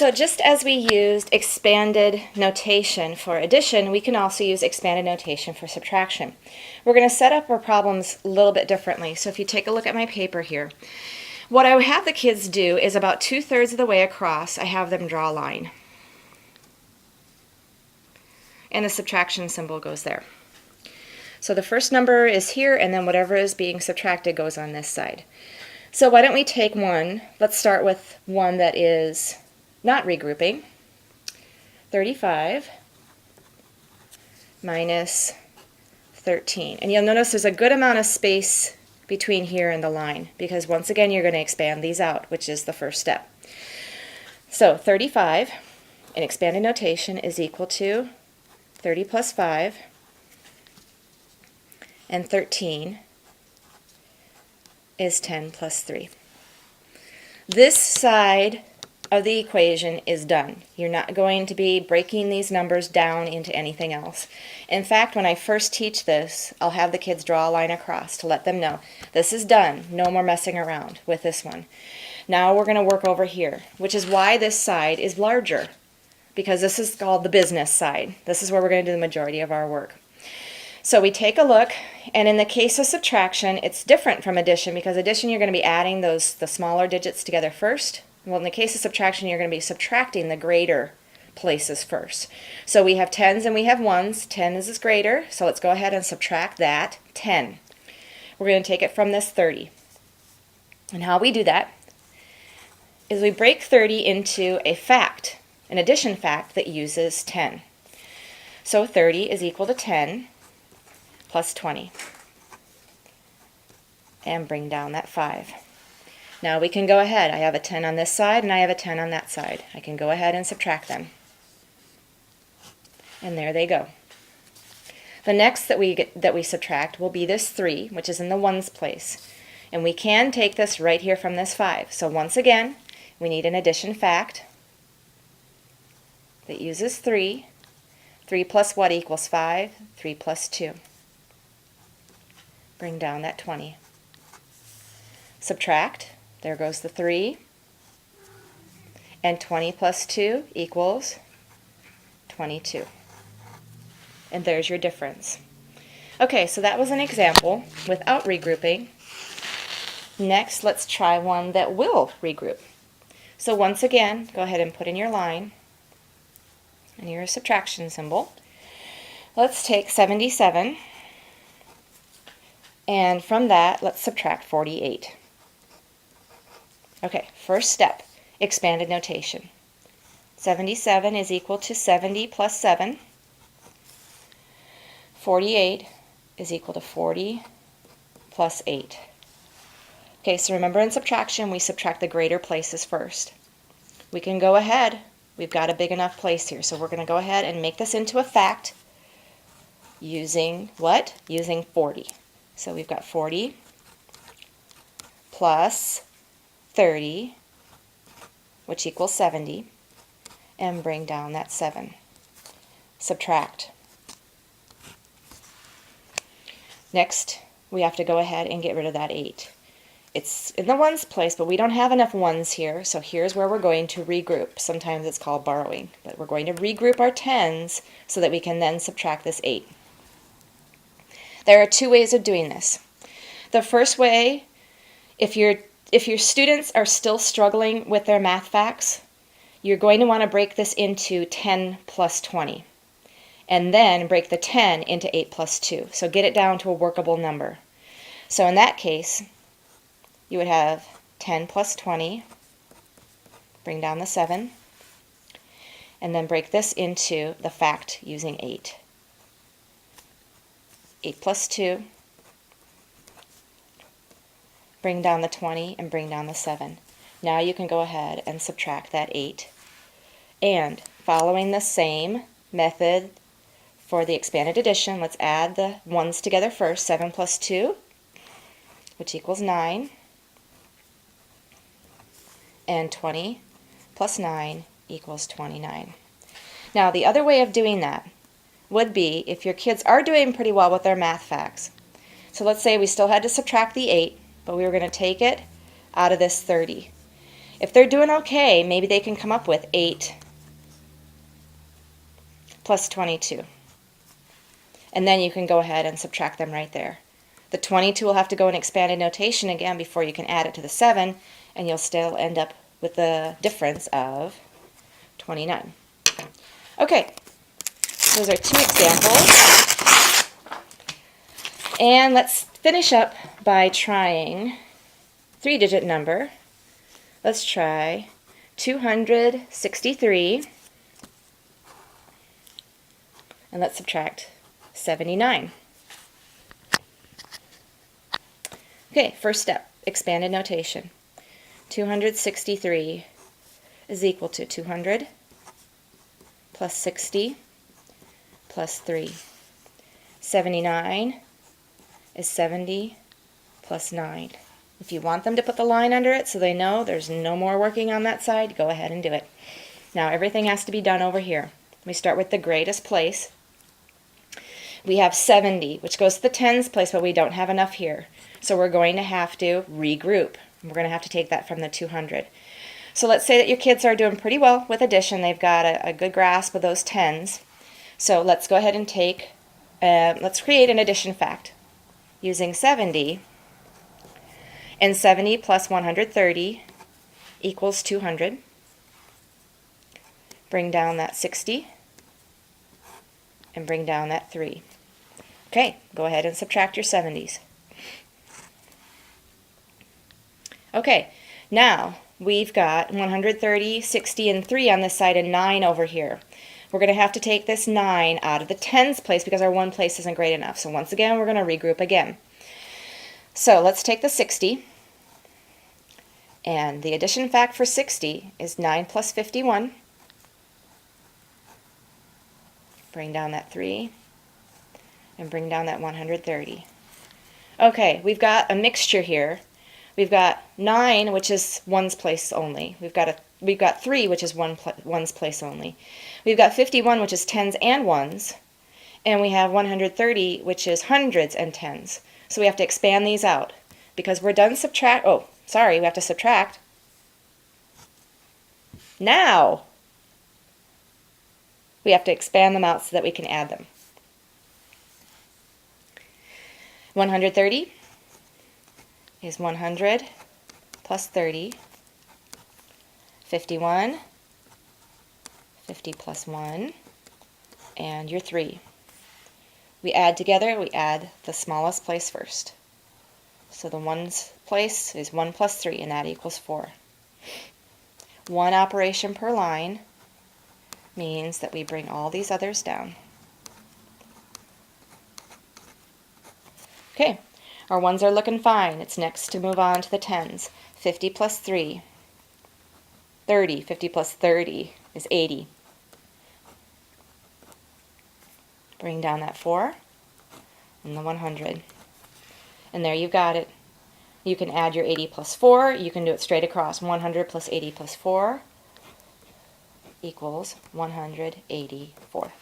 So just as we used expanded notation for addition, we can also use expanded notation for subtraction. We're going to set up our problems a little bit differently. So if you take a look at my paper here, what I have the kids do is about 2/3 of the way across, I have them draw a line. And the subtraction symbol goes there. So the first number is here, and then whatever is being subtracted goes on this side. So why don't we take one, let's start with one that is not regrouping. 35 minus 13. And you'll notice there's a good amount of space between here and the line, because once again you're going to expand these out, which is the first step. So 35 in expanded notation is equal to 30 plus 5, and 13 is 10 plus 3. This side of the equation is done. You're not going to be breaking these numbers down into anything else. In fact, when I first teach this, I'll have the kids draw a line across to let them know this is done. No more messing around with this one. Now we're going to work over here, which is why this side is larger, because this is called the business side. This is where we're going to do the majority of our work. So we take a look, and in the case of subtraction, it's different from addition, because addition you're going to be adding the smaller digits together first. Well, in the case of subtraction, you're going to be subtracting the greater places first. So we have tens and we have ones. 10 is greater, so let's go ahead and subtract that 10. We're going to take it from this 30. And how we do that is we break 30 into a fact, an addition fact that uses 10. So 30 is equal to 10 plus 20. And bring down that 5. Now we can go ahead. I have a 10 on this side and I have a 10 on that side. I can go ahead and subtract them. And there they go. The next that we subtract will be this 3, which is in the ones place. And we can take this right here from this 5. So once again, we need an addition fact that uses 3. 3 plus what equals 5? 3 plus 2. Bring down that 20. Subtract. There goes the 3. And 20 plus 2 equals 22. And there's your difference. Okay, so that was an example without regrouping. Next, let's try one that will regroup. So once again, go ahead and put in your line and your subtraction symbol. Let's take 77. And from that, let's subtract 48. Okay, first step, expanded notation. 77 is equal to 70 plus 7. 48 is equal to 40 plus 8. Okay, so remember in subtraction, we subtract the greater places first. We can go ahead. We've got a big enough place here, so we're going to go ahead and make this into a fact using what? Using 40. So we've got 40 plus 30, which equals 70, and bring down that 7. Subtract. Next, we have to go ahead and get rid of that 8. It's in the ones place, but we don't have enough ones here, so here's where we're going to regroup. Sometimes it's called borrowing, but we're going to regroup our tens so that we can then subtract this 8. There are two ways of doing this. The first way, if your students are still struggling with their math facts, you're going to want to break this into 10 plus 20. And then break the 10 into 8 plus 2. So get it down to a workable number. So in that case, you would have 10 plus 20, bring down the 7, and then break this into the fact using 8. 8 plus 2, bring down the 20, and bring down the 7. Now you can go ahead and subtract that 8. And following the same method for the expanded addition, let's add the ones together first. 7 plus 2, which equals 9. And 20 plus 9 equals 29. Now the other way of doing that would be if your kids are doing pretty well with their math facts. So let's say we still had to subtract the 8, but we were going to take it out of this 30. If they're doing okay, maybe they can come up with 8 plus 22. And then you can go ahead and subtract them right there. The 22 will have to go in expanded notation again before you can add it to the 7, and you'll still end up with the difference of 29. Okay, those are 2 examples. And let's finish up by trying 3-digit number. Let's try 263, and let's subtract 79. Okay, first step, expanded notation. 263 is equal to 200 plus 60 plus 3. 79 is 70 plus 9. If you want them to put the line under it so they know there's no more working on that side, go ahead and do it. Now everything has to be done over here. We start with the greatest place. We have 70, which goes to the tens place, but we don't have enough here. So we're going to have to regroup. We're going to have to take that from the 200. So let's say that your kids are doing pretty well with addition. They've got a good grasp of those tens. So let's go ahead and let's create an addition fact using 70. And 70 plus 130 equals 200. Bring down that 60 and bring down that 3. Okay, go ahead and subtract your 70s. Okay, now we've got 130, 60, and 3 on this side and 9 over here. We're going to have to take this 9 out of the tens place because our one place isn't great enough. So once again, we're going to regroup again. So let's take the 60. And the addition fact for 60 is 9 plus 51. Bring down that 3 and bring down that 130. Okay, we've got a mixture here. We've got 9, which is ones place only. We've got 3, which is ones place only. We've got 51, which is tens and ones. And we have 130, which is hundreds and tens. So we have to expand these out because we're done we have to subtract. Now we have to expand them out so that we can add them. 130 is 100 plus 30. 51, 50 plus 1, and your 3. We add together, we add the smallest place first. So the ones place is 1 plus 3, and that equals 4. One operation per line means that we bring all these others down. Okay, our ones are looking fine. It's next to move on to the tens. 50 plus 3, 30. 50 plus 30 is 80. Bring down that 4 and the 100. And there you've got it. You can add your 80 plus 4. You can do it straight across. 100 plus 80 plus 4 equals 184.